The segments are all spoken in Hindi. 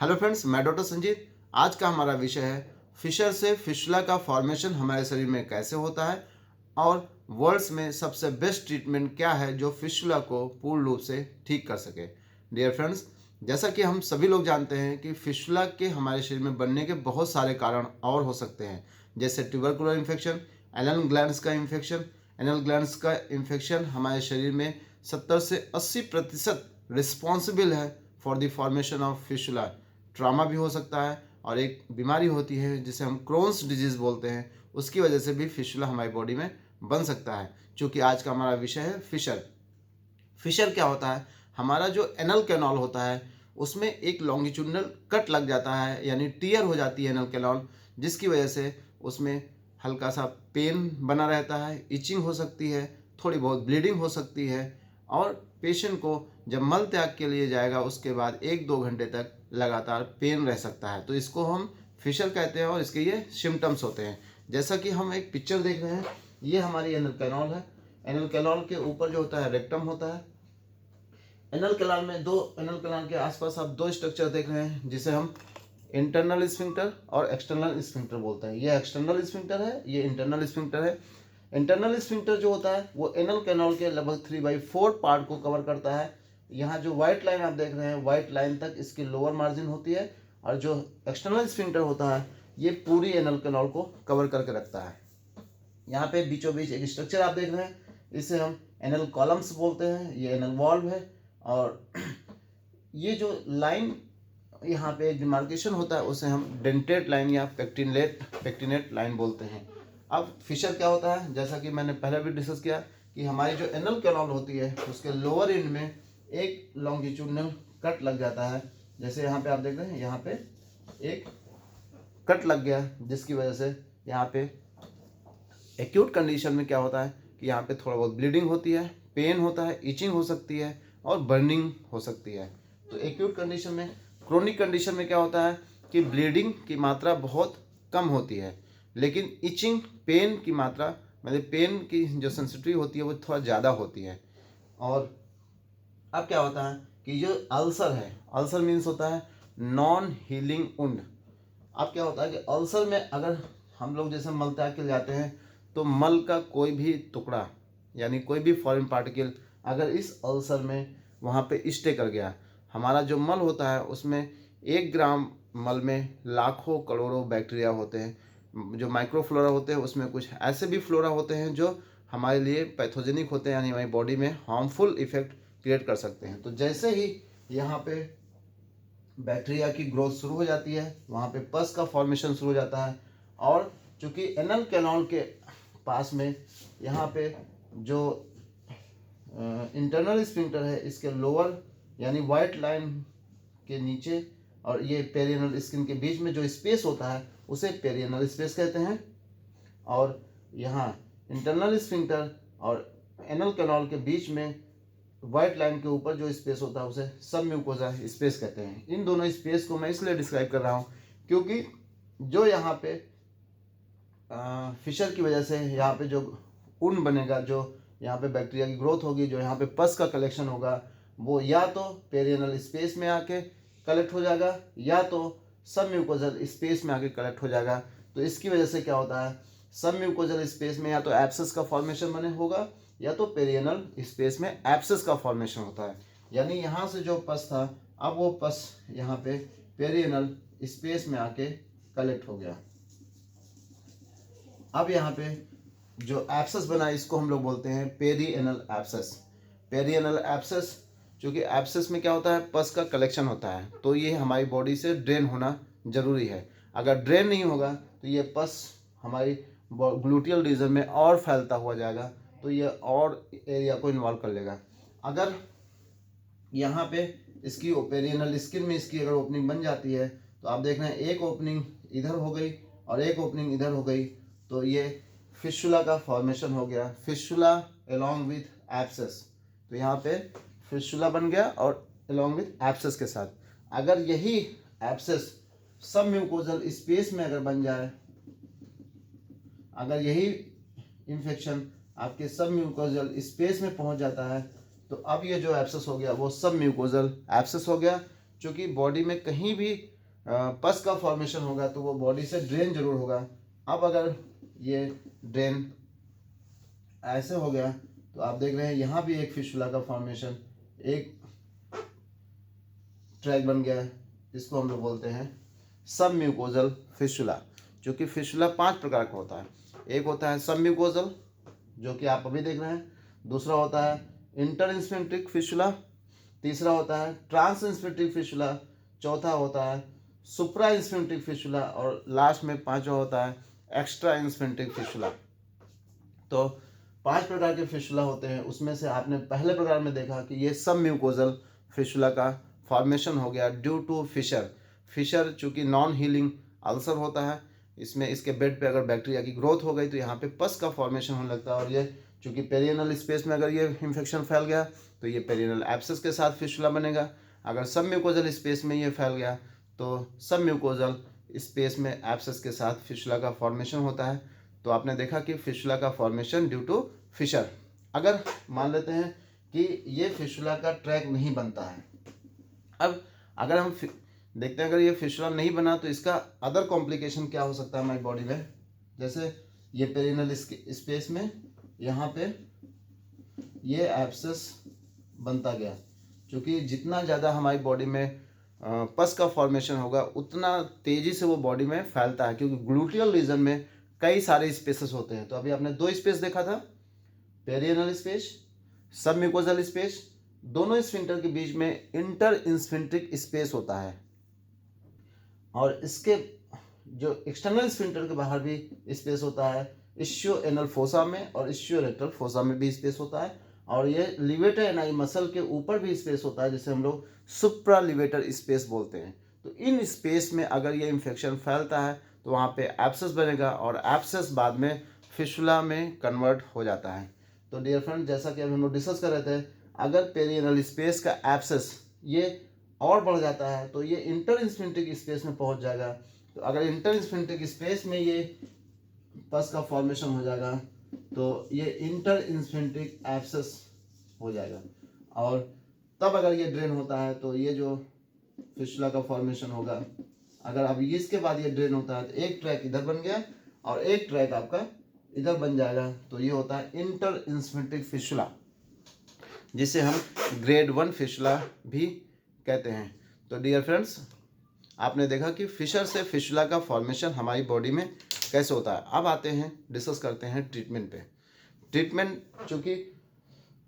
हेलो फ्रेंड्स, मैं डॉक्टर संजीत। आज का हमारा विषय है फिशर से फिस्टुला का फॉर्मेशन हमारे शरीर में कैसे होता है और वर्ल्ड्स में सबसे बेस्ट ट्रीटमेंट क्या है जो फिस्टुला को पूर्ण रूप से ठीक कर सके। डियर फ्रेंड्स, जैसा कि हम सभी लोग जानते हैं कि फिस्टुला के हमारे शरीर में बनने के बहुत सारे कारण और हो सकते हैं, जैसे ट्यूबरकुलर इन्फेक्शन, एनल ग्लैंड्स का इन्फेक्शन। एनल ग्लैंड्स का इन्फेक्शन हमारे शरीर में 70 से 80% रिस्पॉन्सिबल है for the formation of fistula. Trauma भी हो सकता है और एक बीमारी होती है जिसे हम क्रोन्स डिजीज़ बोलते हैं, उसकी वजह से भी फिस्टुला हमारी बॉडी में बन सकता है। चूँकि आज का हमारा विषय है फिशर। फिशर क्या होता है? हमारा जो एनल कैनाल होता है उसमें एक लॉन्गिट्यूडनल कट लग जाता है, यानी टीयर हो जाती है एनल कैनाल, जिसकी वजह से उसमें हल्का सा पेन बना रहता है, इचिंग हो सकती है, थोड़ी बहुत ब्लीडिंग हो सकती है और पेशेंट को जब मल त्याग के लिए जाएगा उसके बाद 1-2 घंटे तक लगातार पेन रह सकता है। तो इसको हम फिशर कहते हैं और इसके ये सिम्टम्स होते हैं। जैसा कि हम एक पिक्चर देख रहे हैं, ये हमारी एनल कैनाल है। एनल कैनाल के ऊपर जो होता है रेक्टम होता है। एनल कैनाल में एनल कैनाल के आसपास आप दो स्ट्रक्चर देख रहे हैं जिसे हम इंटरनल स्फिंक्टर और एक्सटर्नल स्फिंक्टर बोलते हैं। ये एक्सटर्नल स्फिंक्टर है, ये इंटरनल स्फिंक्टर है। इंटरनल स्फिंक्टर जो होता है वो एनल कैनाल के लगभग 3/4 पार्ट को कवर करता है। यहाँ जो व्हाइट लाइन आप देख रहे हैं, व्हाइट लाइन तक इसकी लोअर मार्जिन होती है और जो एक्सटर्नल स्फिंक्टर होता है ये पूरी एनल कैनाल को कवर करके रखता है। यहाँ पे बीचों बीच एक स्ट्रक्चर आप देख रहे हैं, इसे हम एनल कॉलम्स बोलते हैं। ये एनल वॉल्व है और ये जो लाइन यहाँ पे डिमार्केशन होता है उसे हम डेंटेट लाइन या पेक्टिनेट लाइन बोलते हैं। अब फिशर क्या होता है? जैसा कि मैंने पहले भी डिस्कस किया कि हमारी जो एनल कैनाल होती है उसके लोअर एंड में एक लॉन्गिट्यूडनल कट लग जाता है। जैसे यहाँ पे आप देख रहे हैं, यहाँ पे एक कट लग गया जिसकी वजह से यहाँ पे एक्यूट कंडीशन में क्या होता है कि यहाँ पे थोड़ा बहुत ब्लीडिंग होती है, पेन होता है, इचिंग हो सकती है और बर्निंग हो सकती है। तो एक्यूट कंडीशन में, क्रोनिक कंडीशन में क्या होता है कि ब्लीडिंग की मात्रा बहुत कम होती है, लेकिन इचिंग, पेन की मात्रा, मतलब पेन की जो सेंसिटिविटी होती है वो थोड़ा ज़्यादा होती है। और अब क्या होता है कि जो अल्सर है, अल्सर मीन्स होता है नॉन हीलिंग वुंड। अब क्या होता है कि अल्सर में अगर हम लोग जैसे मल त्याग के जाते हैं तो मल का कोई भी टुकड़ा यानी कोई भी फॉरेन पार्टिकल अगर इस अल्सर में वहाँ पे स्टे कर गया, हमारा जो मल होता है उसमें 1 ग्राम मल में लाखों करोड़ों बैक्टीरिया होते हैं। जो माइक्रोफ्लोरा होते हैं उसमें कुछ ऐसे भी फ्लोरा होते हैं जो हमारे लिए पैथोजेनिक होते हैं, यानी हमारी बॉडी में हार्मफुल इफेक्ट क्रिएट कर सकते हैं। तो जैसे ही यहाँ पे बैक्टीरिया की ग्रोथ शुरू हो जाती है, वहाँ पे पस का फॉर्मेशन शुरू हो जाता है। और चूँकि एनल कैनाल के पास में यहाँ पे जो इंटरनल स्फिंक्टर है, इसके लोअर यानी वाइट लाइन के नीचे और ये पेरियनल स्किन के बीच में जो स्पेस होता है उसे पेरियनल स्पेस कहते हैं। और यहाँ इंटरनल स्फिंक्टर और एनल कैनाल के बीच में व्हाइट लाइन के ऊपर जो स्पेस होता है उसे सब म्यूकोजा स्पेस कहते हैं। इन दोनों स्पेस को मैं इसलिए डिस्क्राइब कर रहा हूँ क्योंकि जो यहाँ पे फिशर की वजह से यहाँ पे जो ऊन बनेगा, जो यहाँ पे बैक्टीरिया की ग्रोथ होगी, जो यहाँ पे पस का कलेक्शन होगा, वो या तो पेरियनल स्पेस में आके कलेक्ट हो जाएगा या तो सब म्यूकोजल स्पेस में आके कलेक्ट हो जाएगा। तो इसकी वजह से क्या होता है, सब म्यूकोजल स्पेस में या तो एब्सेस का फॉर्मेशन बने होगा या तो पेरियनल स्पेस में एब्सेस का फॉर्मेशन होता है। यानी यहाँ से जो पस था, अब वो पस यहाँ पे पेरियनल स्पेस में आके कलेक्ट हो गया। अब यहाँ पे जो एब्सेस बना इसको हम लोग बोलते हैं पेरियनल एब्सेस। पेरियनल एब्सेस, क्योंकि एब्सेस में क्या होता है, पस का कलेक्शन होता है, तो ये हमारी बॉडी से ड्रेन होना जरूरी है। अगर ड्रेन नहीं होगा तो ये पस हमारी ग्लूटियल रीजन में और फैलता हुआ जाएगा, तो ये और एरिया को इन्वॉल्व कर लेगा। अगर यहाँ पे इसकी पेरियनल स्किन में इसकी अगर ओपनिंग बन जाती है तो आप देख रहे हैं एक ओपनिंग इधर हो गई और एक ओपनिंग इधर हो गई, तो ये फिस्टुला का फॉर्मेशन हो गया, फिस्टुला अलोंग विथ एब्सेस। तो यहाँ पे फिस्टुला बन गया और अलोंग विथ एब्सेस के साथ। अगर यही एब्सेस सब म्यूकोजल स्पेस में अगर बन जाए, अगर यही इन्फेक्शन आपके सब म्यूकोजल स्पेस में पहुंच जाता है तो अब ये जो एब्सेस हो गया वो सब म्यूकोजल एब्सेस हो गया। क्योंकि बॉडी में कहीं भी पस का फॉर्मेशन होगा तो वो बॉडी से ड्रेन जरूर होगा। अब अगर ये ड्रेन ऐसे हो गया तो आप देख रहे हैं यहाँ भी एक फिशुला का फॉर्मेशन, एक ट्रैक बन गया है। इसको हम लोग बोलते हैं सब म्यूकोजल फिशुला। जो कि फिशुला 5 प्रकार का होता है। एक होता है सब म्यूकोजल, जो कि आप अभी देख रहे हैं। दूसरा होता है इंटर इंस्फिंक्टिक फिशुला। तीसरा होता है ट्रांस इंस्फिंक्टिक फिशुला। चौथा होता है सुप्रा इंस्फिंक्टिक फिशुला। और लास्ट में पांचवा होता है एक्स्ट्रा इंस्फिंक्टिक फिशुला। तो 5 प्रकार के फिशुला होते हैं। उसमें से आपने पहले प्रकार में देखा कि ये सब म्यूकोजल फिशुला का फॉर्मेशन हो गया ड्यू टू फिशर। फिशर चूँकि नॉन हीलिंग अल्सर होता है, इसमें इसके बेड पे अगर बैक्टीरिया की ग्रोथ हो गई तो यहाँ पे पस का फॉर्मेशन होने लगता है। और ये चूँकि पेरियनल स्पेस में अगर ये इन्फेक्शन फैल गया तो ये पेरियनल एब्सेस के साथ फिशुला बनेगा। अगर सब म्यूकोजल स्पेस में ये फैल गया तो सब म्यूकोजल स्पेस में एब्सेस के साथ फिशुला का फॉर्मेशन होता है। तो आपने देखा कि फिशुला का फॉर्मेशन ड्यू टू फिशर। अगर मान लेते हैं कि ये फिशुला का ट्रैक नहीं बनता है, अब अगर हम देखते हैं अगर ये फिशुला नहीं बना तो इसका अदर कॉम्प्लिकेशन क्या हो सकता है हमारी बॉडी में। जैसे ये पेरिनल स्पेस में यहाँ पे ये एब्सेस बनता गया, क्योंकि जितना ज़्यादा हमारी बॉडी में पस का फॉर्मेशन होगा उतना तेज़ी से वो बॉडी में फैलता है, क्योंकि ग्लूटियल रीजन में कई सारे स्पेसेस होते हैं। तो अभी आपने 2 स्पेस देखा था, पेरियनल स्पेस, सब म्यूकोजल स्पेस। दोनों स्फिंक्टर के बीच में इंटर इंस्फिंक्ट्रिक स्पेस होता है, और इसके जो एक्सटर्नल स्फिंक्टर के बाहर भी स्पेस होता है। इश्यो एनल फोसा में और इश्यो रेक्टल फोसा में भी स्पेस होता है। और ये लिवेटर एनाई मसल के ऊपर भी स्पेस होता है, जिसे हम लोग सुप्रा लिवेटर स्पेस बोलते हैं। तो इन स्पेस में अगर ये इन्फेक्शन फैलता है तो वहाँ पे एब्सेस बनेगा, और एब्सेस बाद में फिशुला में कन्वर्ट हो जाता है। तो डियर फ्रेंड, जैसा कि अभी हम लोग डिस्कस कर रहे थे, अगर पेरियनल स्पेस का एब्सेस ये और बढ़ जाता है तो ये इंटर इंस्फिंक्ट्रिक स्पेस में पहुंच जाएगा। तो अगर इंटर इंस्फिंक्ट्रिक स्पेस में ये पस का फॉर्मेशन हो जाएगा तो ये इंटर इंस्फिंक्ट्रिक एब्सेस हो जाएगा, और तब अगर ये ड्रेन होता है तो ये जो फिशुला का फॉर्मेशन होगा, अगर अब इसके बाद ये ड्रेन होता है तो एक ट्रैक इधर बन गया और एक ट्रैक आपका इधर बन जाएगा। तो ये होता है इंटर इंस्फिंक्ट्रिक फिशुला, जिसे हम ग्रेड 1 फिशुला भी कहते हैं। तो डियर फ्रेंड्स, आपने देखा कि फिशर से फिशुला का फॉर्मेशन हमारी बॉडी में कैसे होता है। अब आते हैं डिस्कस करते हैं ट्रीटमेंट पे। ट्रीटमेंट, चूँकि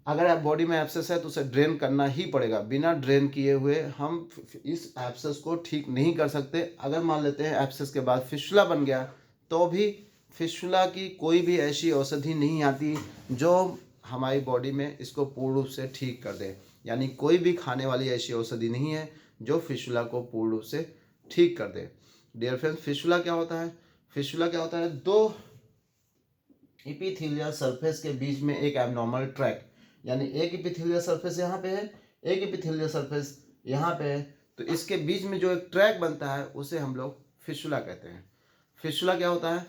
अगर आप बॉडी में एब्सेस है तो उसे ड्रेन करना ही पड़ेगा। बिना ड्रेन किए हुए हम इस एब्सेस को ठीक नहीं कर सकते। अगर मान लेते हैं एब्सेस के बाद फिशुला बन गया तो भी फिशुला की कोई भी ऐसी औषधि नहीं आती जो हमारी बॉडी में इसको पूर्ण रूप से ठीक कर दे। यानी कोई भी खाने वाली ऐसी औषधि नहीं है जो फिशुला को पूर्ण रूप से ठीक कर दे। डियर फ्रेंड्स, फिशुला क्या होता है? फिशुला क्या होता है? 2 इपिथेलियल सरफेस के बीच में एक एबनॉर्मल ट्रैक, यानी एक इपिथेलियल सरफेस यहाँ पे है, एक इपिथेलियल सरफेस यहाँ पे है, तो इसके बीच में जो एक ट्रैक बनता है उसे हम लोग फिशुला कहते हैं। फिशुला क्या होता है?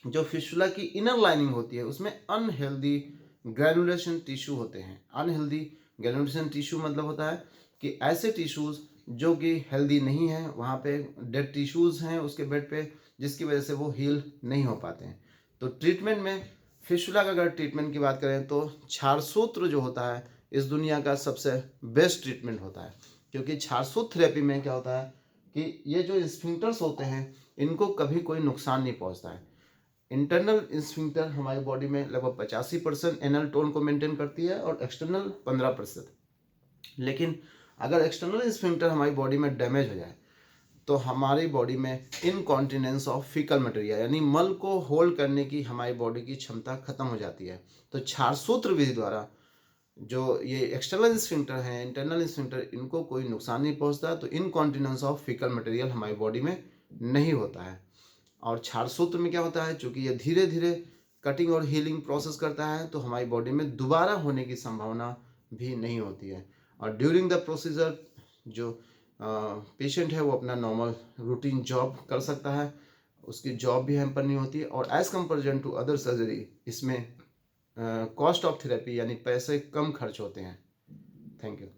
जो फिशुला की इनर लाइनिंग होती है उसमें अनहेल्दी ग्रेनुलेशन टिश्यू होते हैं। अनहेल्दी ग्रेनुलेशन टिश्यू मतलब होता है कि ऐसे टिश्यूज जो कि हेल्दी नहीं है, वहाँ पे डेड टिश्यूज हैं उसके बेड पे, जिसकी वजह से वो हील नहीं हो पाते हैं। तो ट्रीटमेंट में फिशुला का अगर ट्रीटमेंट की बात करें तो क्षारसूत्र जो होता है इस दुनिया का सबसे बेस्ट ट्रीटमेंट होता है, क्योंकि क्षारसूत्र थेरेपी में क्या होता है कि ये जो स्फिंक्टर्स होते हैं इनको कभी कोई नुकसान नहीं पहुंचता है। इंटरनल स्फिंक्टर हमारी बॉडी में लगभग 85% एनल टोन को मेंटेन करती है और एक्सटर्नल 15%। लेकिन अगर एक्सटर्नल स्फिंक्टर हमारी बॉडी में डैमेज हो जाए तो हमारी बॉडी में इनकॉन्टिनेंस ऑफ फीकल मटेरियल, यानी मल को होल्ड करने की हमारी बॉडी की क्षमता खत्म हो जाती है। तो क्षारसूत्र विधि द्वारा जो ये एक्सटर्नल स्फिंक्टर हैं, इंटरनल स्फिंक्टर, इनको कोई नुकसान नहीं पहुंचता। तो इनकॉन्टिनेंस ऑफ फीकल मटेरियल हमारी बॉडी में नहीं होता है। और क्षारसूत्र में क्या होता है, चूँकि ये धीरे धीरे कटिंग और हीलिंग प्रोसेस करता है तो हमारी बॉडी में दोबारा होने की संभावना भी नहीं होती है। और ड्यूरिंग द प्रोसीजर जो पेशेंट है वो अपना नॉर्मल रूटीन जॉब कर सकता है, उसकी जॉब भी हैम्पर नहीं होती है। और as comparison to other surgery इसमें कॉस्ट ऑफ थेरेपी यानी पैसे कम खर्च होते हैं। Thank you.